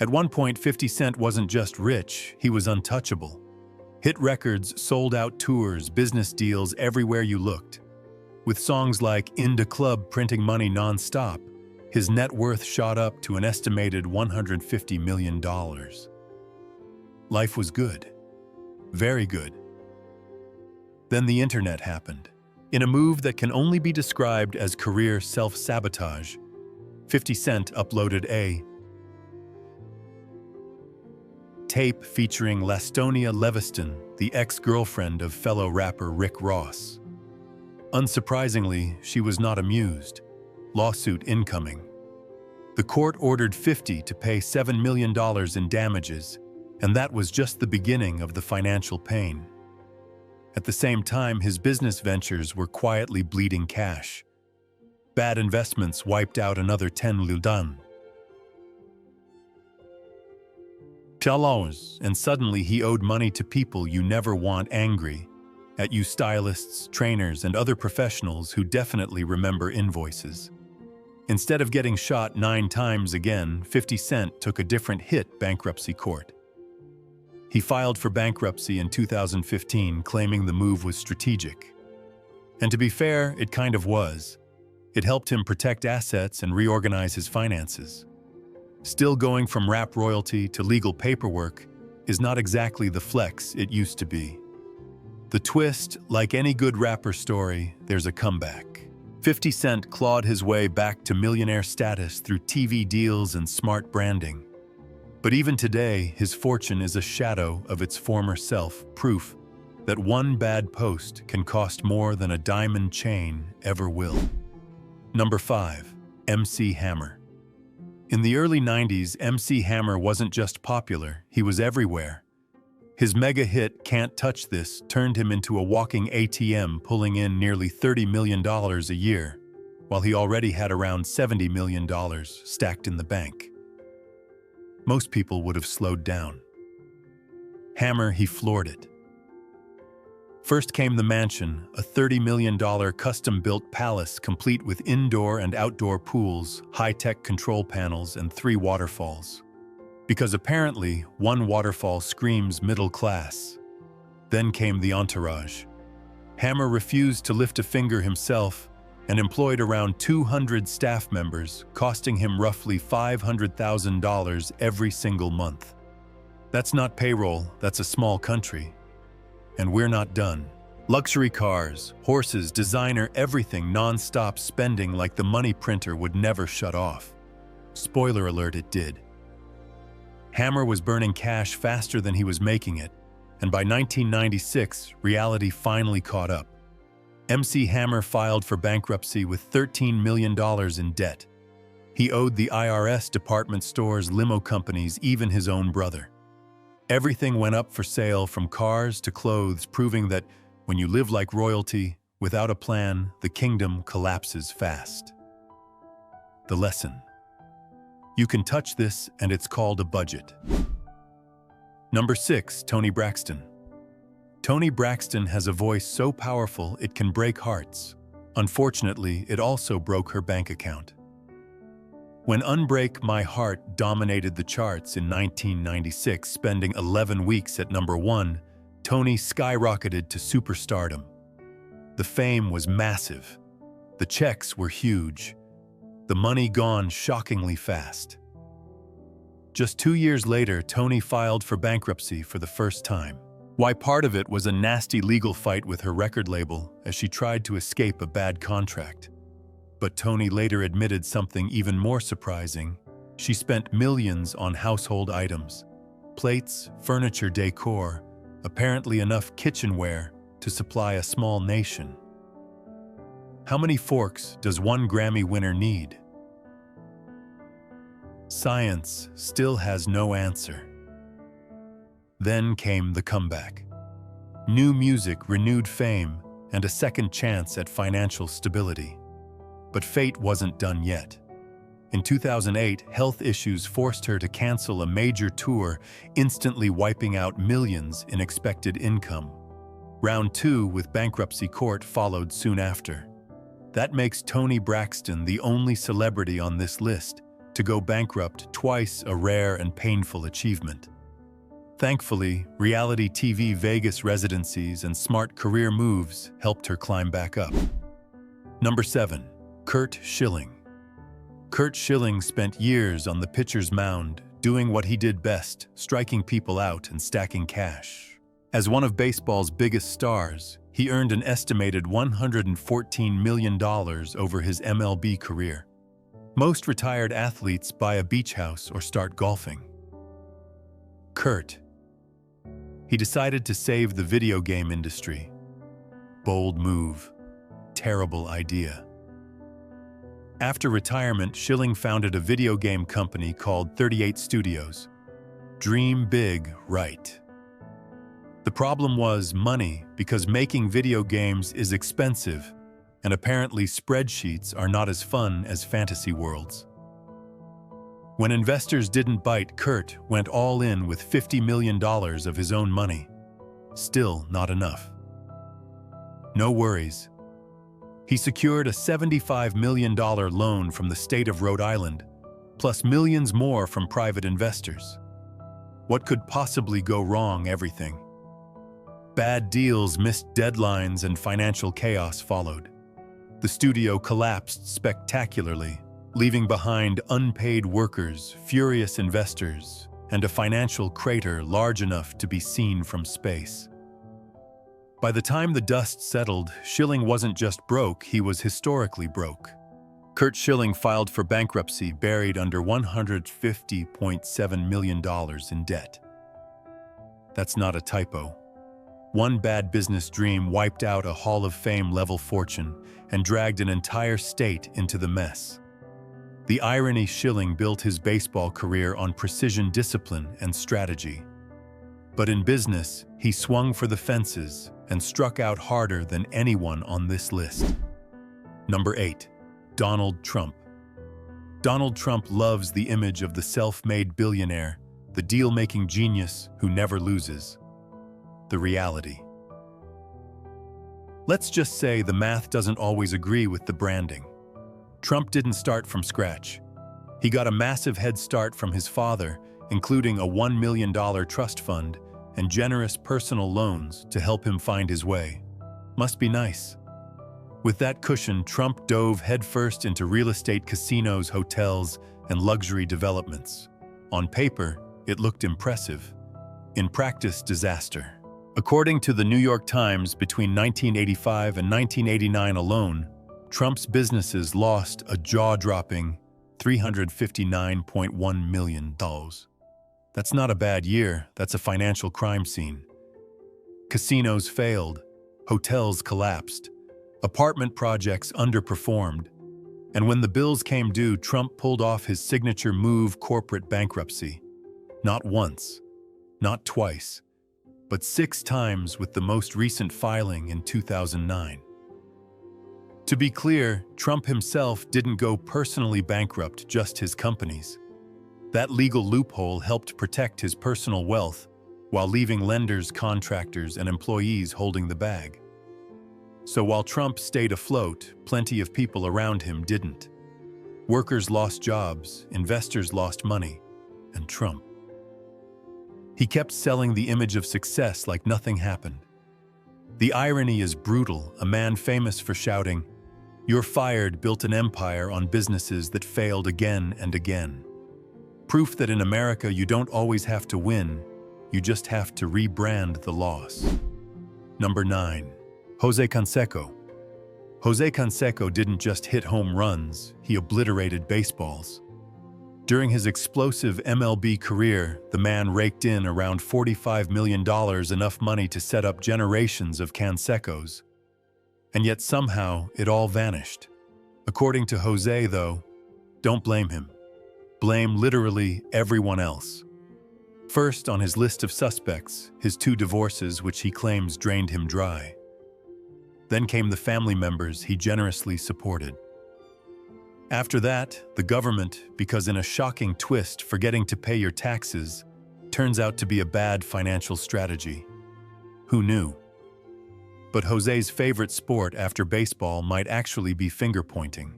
At one point, 50 Cent wasn't just rich, he was untouchable. Hit records, sold-out tours, business deals everywhere you looked. With songs like In Da Club printing money non-stop, his net worth shot up to an estimated $150 million. Life was good. Very good. Then the internet happened. In a move that can only be described as career self-sabotage, 50 Cent uploaded a tape featuring Lastonia Leviston, the ex-girlfriend of fellow rapper Rick Ross. Unsurprisingly, she was not amused. Lawsuit incoming. The court ordered 50 to pay $7 million in damages, and that was just the beginning of the financial pain. At the same time, his business ventures were quietly bleeding cash. Bad investments wiped out another 10 million. And suddenly he owed money to people you never want angry at you, stylists, trainers, and other professionals who definitely remember invoices. Instead of getting shot 9 times again, 50 Cent took a different hit bankruptcy court. He filed for bankruptcy in 2015, claiming the move was strategic. And to be fair, it kind of was. It helped him protect assets and reorganize his finances. Still, going from rap royalty to legal paperwork is not exactly the flex it used to be. The twist, like any good rapper story, there's a comeback. 50 Cent clawed his way back to millionaire status through TV deals and smart branding. But even today, his fortune is a shadow of its former self, proof that one bad post can cost more than a diamond chain ever will. Number 5. MC Hammer. In the early 90s, MC Hammer wasn't just popular, he was everywhere. His mega hit, Can't Touch This, turned him into a walking ATM, pulling in nearly $30 million a year, while he already had around $70 million stacked in the bank. Most people would have slowed down. Hammer, he floored it. First came the mansion, a $30 million custom-built palace complete with indoor and outdoor pools, high-tech control panels, and 3 waterfalls. Because apparently, one waterfall screams middle class. Then came the entourage. Hammer refused to lift a finger himself and employed around 200 staff members, costing him roughly $500,000 every single month. That's not payroll, that's a small country. And we're not done. Luxury cars, horses, designer, everything, non-stop spending like the money printer would never shut off. Spoiler alert, it did. Hammer was burning cash faster than he was making it, and by 1996, reality finally caught up. MC Hammer filed for bankruptcy with $13 million in debt. He owed the IRS, department stores, limo companies, even his own brother. Everything went up for sale, from cars to clothes, proving that when you live like royalty, without a plan, the kingdom collapses fast. The lesson: you can touch this, and it's called a budget. Number 6, Toni Braxton. Toni Braxton has a voice so powerful it can break hearts. Unfortunately, it also broke her bank account. When Unbreak My Heart dominated the charts in 1996, spending 11 weeks at number 1, Toni skyrocketed to superstardom. The fame was massive. The checks were huge. The money gone shockingly fast. Just 2 years later, Toni filed for bankruptcy for the first time. Why, part of it was a nasty legal fight with her record label as she tried to escape a bad contract. But Toni later admitted something even more surprising. She spent millions on household items, plates, furniture, decor, apparently enough kitchenware to supply a small nation. How many forks does one Grammy winner need? Science still has no answer. Then came the comeback. New music, renewed fame, and a second chance at financial stability. But fate wasn't done yet. In 2008, health issues forced her to cancel a major tour, instantly wiping out millions in expected income. Round 2 with bankruptcy court followed soon after. That makes Toni Braxton the only celebrity on this list to go bankrupt twice, a rare and painful achievement. Thankfully, reality TV Vegas residencies and smart career moves helped her climb back up. Number 7. Curt Schilling. Curt Schilling spent years on the pitcher's mound, doing what he did best, striking people out and stacking cash. As one of baseball's biggest stars, he earned an estimated $114 million over his MLB career. Most retired athletes buy a beach house or start golfing. Curt. He decided to save the video game industry. Bold move. Terrible idea. After retirement, Schilling founded a video game company called 38 Studios. Dream big, right? The problem was money, because making video games is expensive, and apparently spreadsheets are not as fun as fantasy worlds. When investors didn't bite, Curt went all in with $50 million of his own money. Still not enough. No worries. He secured a $75 million loan from the state of Rhode Island, plus millions more from private investors. What could possibly go wrong? Everything. Bad deals, missed deadlines, and financial chaos followed. The studio collapsed spectacularly, leaving behind unpaid workers, furious investors, and a financial crater large enough to be seen from space. By the time the dust settled, Schilling wasn't just broke, he was historically broke. Curt Schilling filed for bankruptcy, buried under $150.7 million in debt. That's not a typo. One bad business dream wiped out a Hall of Fame-level fortune and dragged an entire state into the mess. The irony: Schilling built his baseball career on precision, discipline, and strategy. But in business, he swung for the fences and struck out harder than anyone on this list. Number 8. Donald Trump. Donald Trump loves the image of the self-made billionaire, the deal-making genius who never loses. The reality. Let's just say the math doesn't always agree with the branding. Trump didn't start from scratch. He got a massive head start from his father, including a $1 million trust fund and generous personal loans to help him find his way. Must be nice. With that cushion, Trump dove headfirst into real estate, casinos, hotels, and luxury developments. On paper, it looked impressive. In practice, disaster. According to the New York Times, between 1985 and 1989 alone, Trump's businesses lost a jaw-dropping $359.1 million. That's not a bad year, that's a financial crime scene. Casinos failed, hotels collapsed, apartment projects underperformed, and when the bills came due, Trump pulled off his signature move, corporate bankruptcy. Not once, not twice, but 6 times, with the most recent filing in 2009. To be clear, Trump himself didn't go personally bankrupt, just his companies. That legal loophole helped protect his personal wealth while leaving lenders, contractors, and employees holding the bag. So while Trump stayed afloat, plenty of people around him didn't. Workers lost jobs, investors lost money, and Trump. He kept selling the image of success like nothing happened. The irony is brutal. A man famous for shouting, "You're fired," built an empire on businesses that failed again and again. Proof that in America you don't always have to win, you just have to rebrand the loss. Number 9. Jose Canseco. Jose Canseco didn't just hit home runs, he obliterated baseballs. During his explosive MLB career, the man raked in around $45 million, enough money to set up generations of Cansecos. And yet somehow it all vanished. According to Jose, though, don't blame him. Blame literally everyone else. First on his list of suspects, his 2 divorces, which he claims drained him dry. Then came the family members he generously supported. After that, the government, because in a shocking twist, forgetting to pay your taxes turns out to be a bad financial strategy. Who knew? But Jose's favorite sport after baseball might actually be finger-pointing.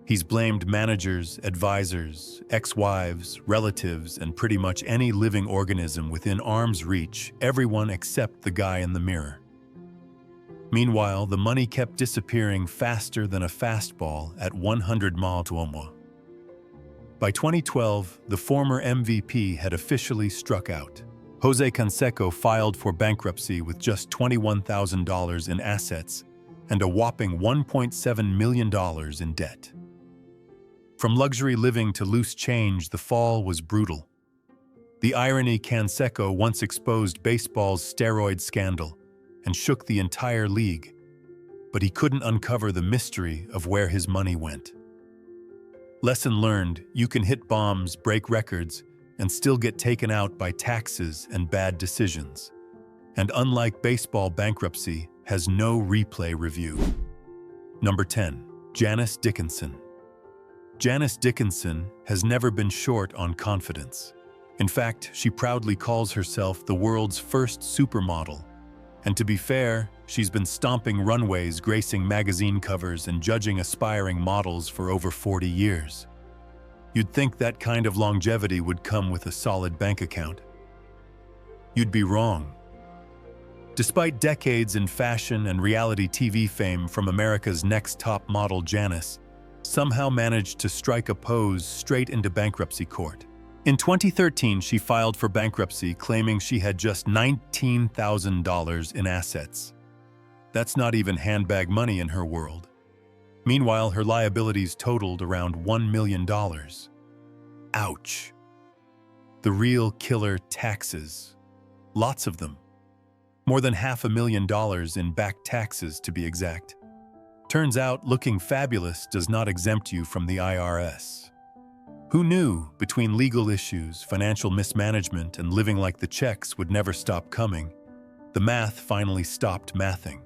He's blamed managers, advisors, ex-wives, relatives, and pretty much any living organism within arm's reach, everyone except the guy in the mirror. Meanwhile, the money kept disappearing faster than a fastball at 100 miles per hour. By 2012, the former MVP had officially struck out. Jose Canseco filed for bankruptcy with just $21,000 in assets and a whopping $1.7 million in debt. From luxury living to loose change, the fall was brutal. The irony: Canseco once exposed baseball's steroid scandal and shook the entire league, but he couldn't uncover the mystery of where his money went. Lesson learned: you can hit bombs, break records, and still get taken out by taxes and bad decisions. And unlike baseball, bankruptcy has no replay review. Number 10. Janice Dickinson. Janice Dickinson has never been short on confidence. In fact, she proudly calls herself the world's first supermodel. And to be fair, she's been stomping runways, gracing magazine covers, and judging aspiring models for over 40 years. You'd think that kind of longevity would come with a solid bank account. You'd be wrong. Despite decades in fashion and reality TV fame from America's Next Top Model, Janice somehow managed to strike a pose straight into bankruptcy court. In 2013, she filed for bankruptcy, claiming she had just $19,000 in assets. That's not even handbag money in her world. Meanwhile, her liabilities totaled around $1 million. Ouch. The real killer: taxes. Lots of them. More than $500,000 in back taxes, to be exact. Turns out, looking fabulous does not exempt you from the IRS. Who knew, between legal issues, financial mismanagement, and living like the checks would never stop coming, the math finally stopped mathing.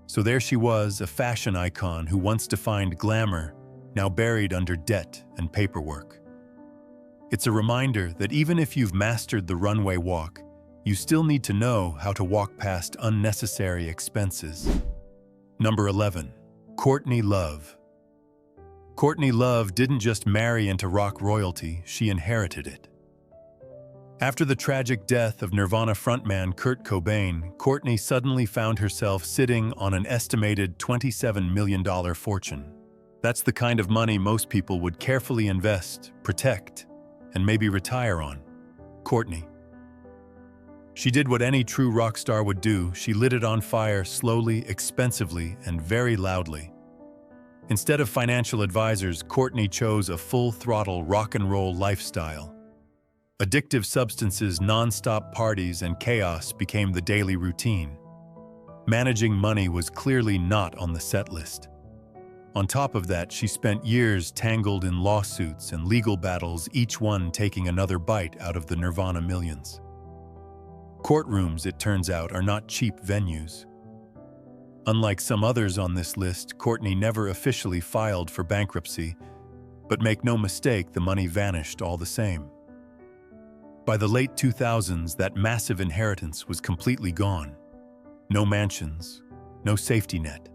So there she was, a fashion icon who once defined glamour, now buried under debt and paperwork. It's a reminder that even if you've mastered the runway walk, you still need to know how to walk past unnecessary expenses. Number 11. Courtney Love. Courtney Love didn't just marry into rock royalty, she inherited it. After the tragic death of Nirvana frontman Kurt Cobain, Courtney suddenly found herself sitting on an estimated $27 million fortune. That's the kind of money most people would carefully invest, protect, and maybe retire on. Courtney. She did what any true rock star would do. She lit it on fire slowly, expensively, and very loudly. Instead of financial advisors, Courtney chose a full-throttle rock and roll lifestyle. Addictive substances, non-stop parties, and chaos became the daily routine. Managing money was clearly not on the set list. On top of that, she spent years tangled in lawsuits and legal battles, each one taking another bite out of the Nirvana millions. Courtrooms, it turns out, are not cheap venues. Unlike some others on this list, Courtney never officially filed for bankruptcy, but make no mistake, the money vanished all the same. By the late 2000s, that massive inheritance was completely gone. No mansions, no safety net.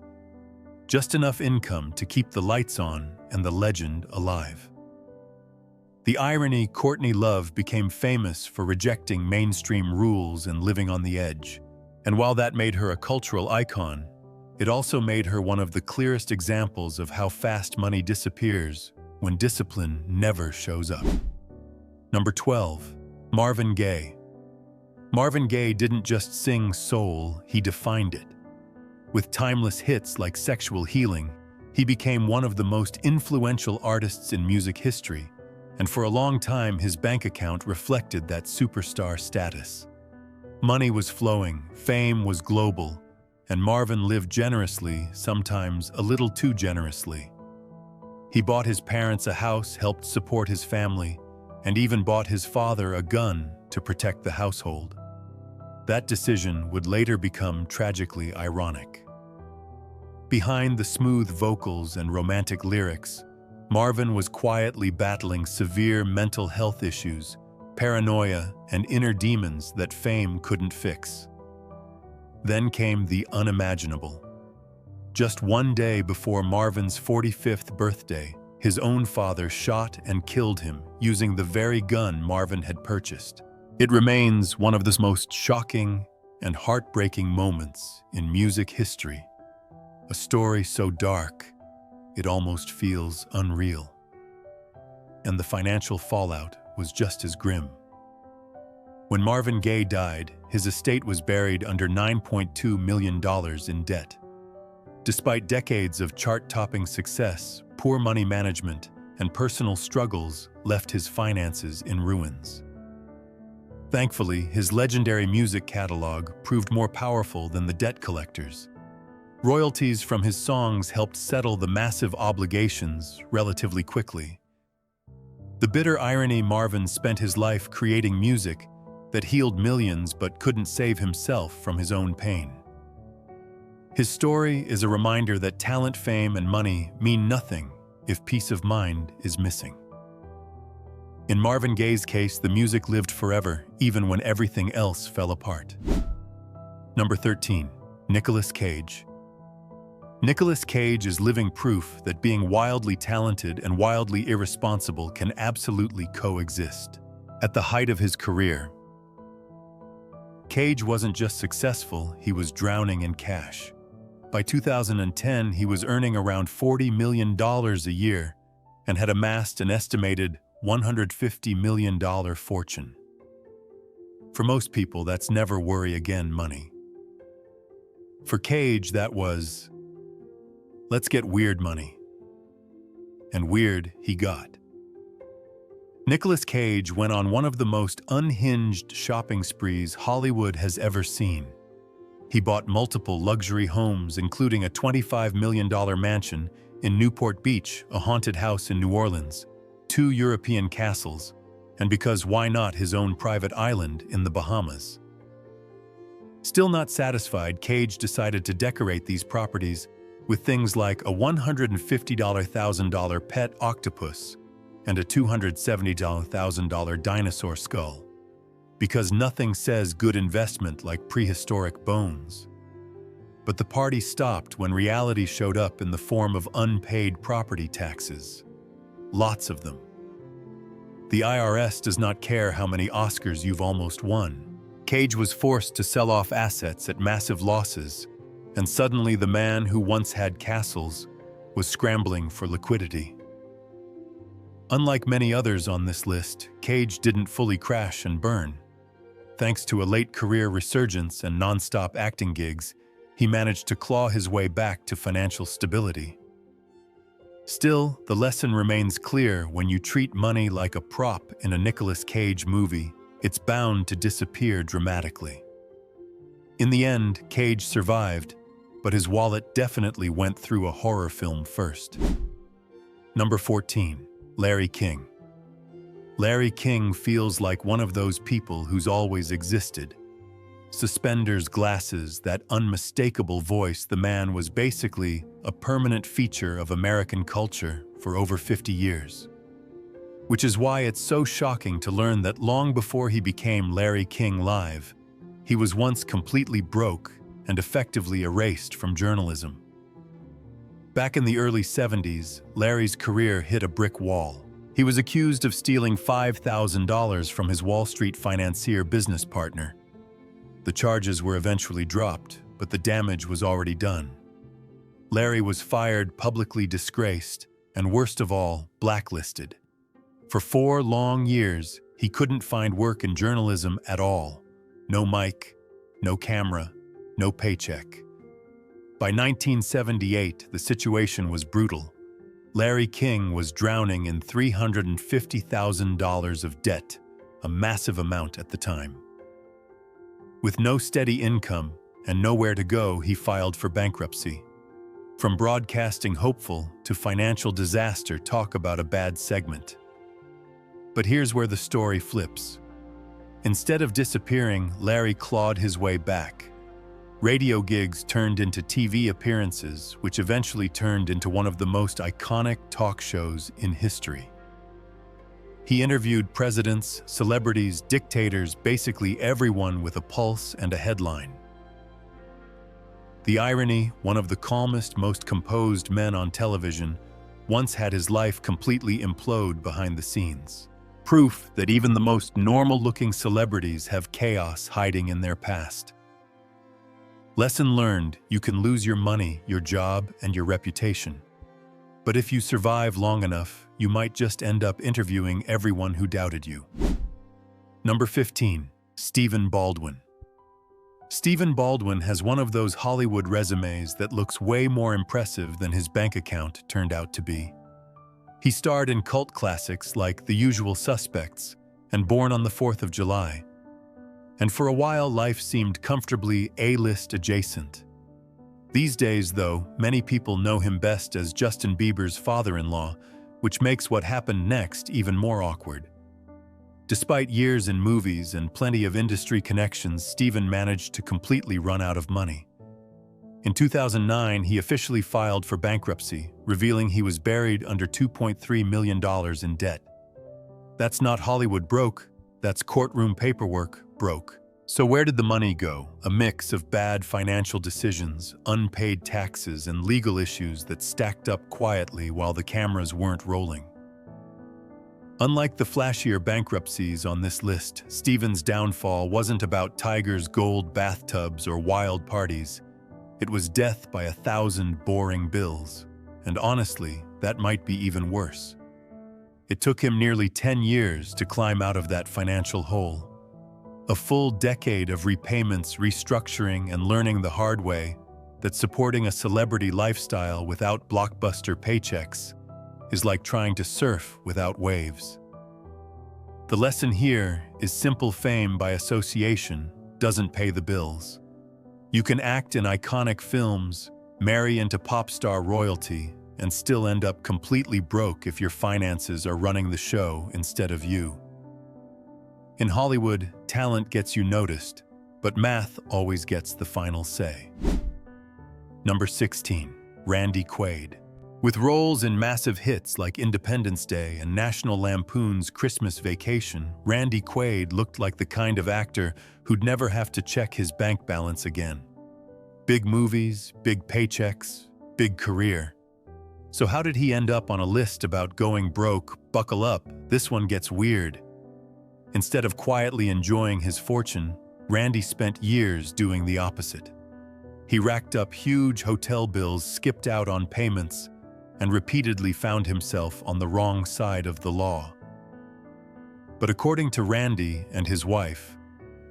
Just enough income to keep the lights on and the legend alive. The irony, Courtney Love became famous for rejecting mainstream rules and living on the edge. And while that made her a cultural icon, it also made her one of the clearest examples of how fast money disappears when discipline never shows up. Number 12. Marvin Gaye. Marvin Gaye didn't just sing soul, he defined it. With timeless hits like Sexual Healing, he became one of the most influential artists in music history, and for a long time his bank account reflected that superstar status. Money was flowing, fame was global, and Marvin lived generously, sometimes a little too generously. He bought his parents a house, helped support his family, and even bought his father a gun to protect the household. That decision would later become tragically ironic. Behind the smooth vocals and romantic lyrics, Marvin was quietly battling severe mental health issues, paranoia, and inner demons that fame couldn't fix. Then came the unimaginable. Just one day before Marvin's 45th birthday, his own father shot and killed him using the very gun Marvin had purchased. It remains one of the most shocking and heartbreaking moments in music history. A story so dark, it almost feels unreal. And the financial fallout was just as grim. When Marvin Gaye died, his estate was buried under $9.2 million in debt. Despite decades of chart-topping success, poor money management and personal struggles left his finances in ruins. Thankfully, his legendary music catalog proved more powerful than the debt collectors. Royalties from his songs helped settle the massive obligations relatively quickly. The bitter irony, Marvin spent his life creating music that healed millions but couldn't save himself from his own pain. His story is a reminder that talent, fame, and money mean nothing if peace of mind is missing. In Marvin Gaye's case, the music lived forever, even when everything else fell apart. Number 13. Nicolas Cage. Nicolas Cage is living proof that being wildly talented and wildly irresponsible can absolutely coexist. At the height of his career, Cage wasn't just successful, he was drowning in cash. By 2010, he was earning around $40 million a year and had amassed an estimated $150 million fortune. For most people, that's never worry again money. For Cage, that was, let's get weird money. And weird he got. Nicolas Cage went on one of the most unhinged shopping sprees Hollywood has ever seen. He bought multiple luxury homes, including a $25 million mansion in Newport Beach, a haunted house in New Orleans, 2 European castles, and because why not his own private island in the Bahamas. Still not satisfied, Cage decided to decorate these properties with things like a $150,000 pet octopus and a $270,000 dinosaur skull. Because nothing says good investment like prehistoric bones. But the party stopped when reality showed up in the form of unpaid property taxes. Lots of them. The IRS does not care how many Oscars you've almost won. Cage was forced to sell off assets at massive losses, and suddenly the man who once had castles was scrambling for liquidity. Unlike many others on this list, Cage didn't fully crash and burn. Thanks to a late career resurgence and non-stop acting gigs, he managed to claw his way back to financial stability. Still, the lesson remains clear: when you treat money like a prop in a Nicolas Cage movie, it's bound to disappear dramatically. In the end, Cage survived, but his wallet definitely went through a horror film first. Number 14. Larry King. Larry King feels like one of those people who's always existed. Suspenders, glasses, that unmistakable voice. The man was basically a permanent feature of American culture for over 50 years. Which is why it's so shocking to learn that long before he became Larry King Live, he was once completely broke and effectively erased from journalism. Back in the early 70s, Larry's career hit a brick wall. He was accused of stealing $5,000 from his Wall Street financier business partner. The charges were eventually dropped, but the damage was already done. Larry was fired, publicly disgraced, and worst of all, blacklisted. For 4 long years, he couldn't find work in journalism at all. No mic, no camera, no paycheck. By 1978, the situation was brutal. Larry King was drowning in $350,000 of debt, a massive amount at the time. With no steady income and nowhere to go, he filed for bankruptcy. From broadcasting hopeful to financial disaster, talk about a bad segment. But here's where the story flips. Instead of disappearing, Larry clawed his way back. Radio gigs turned into TV appearances, which eventually turned into one of the most iconic talk shows in history. He interviewed presidents, celebrities, dictators, basically everyone with a pulse and a headline. The irony: one of the calmest, most composed men on television once had his life completely implode behind the scenes. Proof that even the most normal-looking celebrities have chaos hiding in their past. Lesson learned: you can lose your money, your job, and your reputation. But if you survive long enough, you might just end up interviewing everyone who doubted you. Number 15. Stephen Baldwin. Stephen Baldwin has one of those Hollywood resumes that looks way more impressive than his bank account turned out to be. He starred in cult classics like The Usual Suspects and Born on the 4th of July. And for a while, life seemed comfortably A-list adjacent. These days, though, many people know him best as Justin Bieber's father-in-law, which makes what happened next even more awkward. Despite years in movies and plenty of industry connections, Stephen managed to completely run out of money. In 2009, he officially filed for bankruptcy, revealing he was buried under $2.3 million in debt. That's not Hollywood broke, that's courtroom paperwork broke. So where did the money go? A mix of bad financial decisions, unpaid taxes, and legal issues that stacked up quietly while the cameras weren't rolling. Unlike the flashier bankruptcies on this list, Stephen's downfall wasn't about tigers, gold bathtubs, or wild parties. It was death by 1,000 boring bills. And honestly, that might be even worse. It took him nearly 10 years to climb out of that financial hole. A full decade of repayments, restructuring, and learning the hard way that supporting a celebrity lifestyle without blockbuster paychecks is like trying to surf without waves. The lesson here is simple: fame by association doesn't pay the bills. You can act in iconic films, marry into pop star royalty, and still end up completely broke if your finances are running the show instead of you. In Hollywood, talent gets you noticed, but math always gets the final say. Number 16. Randy Quaid. With roles in massive hits like Independence Day and National Lampoon's Christmas Vacation, Randy Quaid looked like the kind of actor who'd never have to check his bank balance again. Big movies, big paychecks, big career. So how did he end up on a list about going broke? Buckle up, this one gets weird. Instead of quietly enjoying his fortune, Randy spent years doing the opposite. He racked up huge hotel bills, skipped out on payments, and repeatedly found himself on the wrong side of the law. But according to Randy and his wife,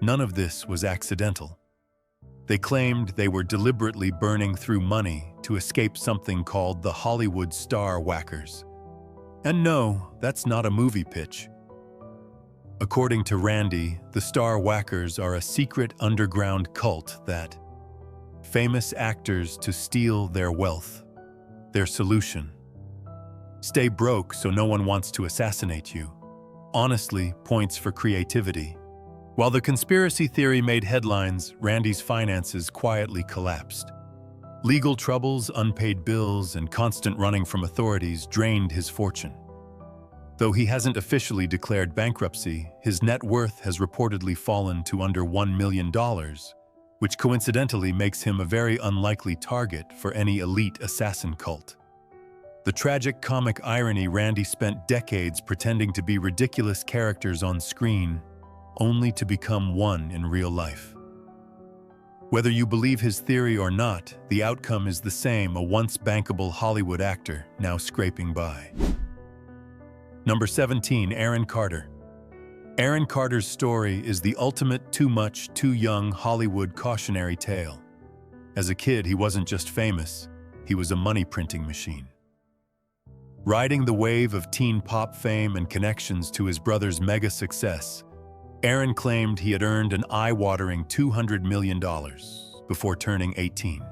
none of this was accidental. They claimed they were deliberately burning through money to escape something called the Hollywood star whackers. And no, that's not a movie pitch. According to Randy, the star whackers are a secret underground cult that famous actors to steal their wealth. Their solution: stay broke so no one wants to assassinate you. Honestly, points for creativity. While the conspiracy theory made headlines, Randy's finances quietly collapsed. Legal troubles, unpaid bills, and constant running from authorities drained his fortune. Though he hasn't officially declared bankruptcy, his net worth has reportedly fallen to under $1 million, which coincidentally makes him a very unlikely target for any elite assassin cult. The tragic comic irony: Randy spent decades pretending to be ridiculous characters on screen, only to become one in real life. Whether you believe his theory or not, the outcome is the same: a once bankable Hollywood actor now scraping by. Number 17, Aaron Carter. Aaron Carter's story is the ultimate too much, too young Hollywood cautionary tale. As a kid, he wasn't just famous, he was a money-printing machine. Riding the wave of teen pop fame and connections to his brother's mega success, Aaron claimed he had earned an eye-watering $200 million before turning 18.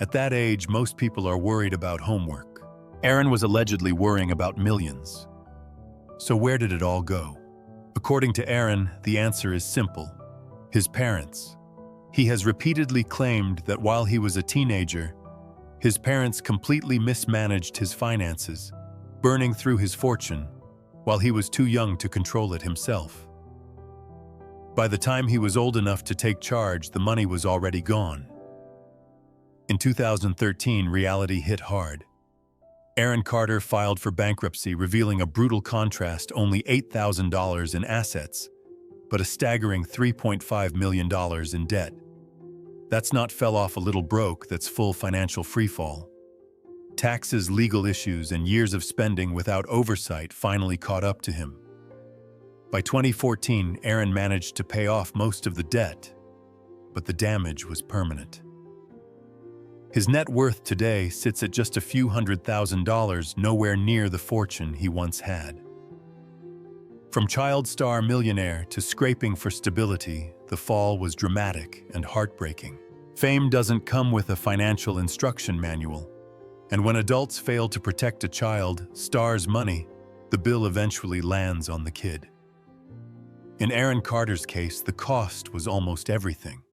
At that age, most people are worried about homework. Aaron was allegedly worrying about millions. So where did it all go? According to Aaron, the answer is simple: his parents. He has repeatedly claimed that while he was a teenager, his parents completely mismanaged his finances, burning through his fortune while he was too young to control it himself. By the time he was old enough to take charge, the money was already gone. In 2013, reality hit hard. Aaron Carter filed for bankruptcy, revealing a brutal contrast: only $8,000 in assets, but a staggering $3.5 million in debt. That's not fell off a little broke, that's full financial freefall. Taxes, legal issues, and years of spending without oversight finally caught up to him. By 2014, Aaron managed to pay off most of the debt, but the damage was permanent. His net worth today sits at just a few $100,000, nowhere near the fortune he once had. From child star millionaire to scraping for stability, the fall was dramatic and heartbreaking. Fame doesn't come with a financial instruction manual, and when adults fail to protect a child, star's money, the bill eventually lands on the kid. In Aaron Carter's case, the cost was almost everything.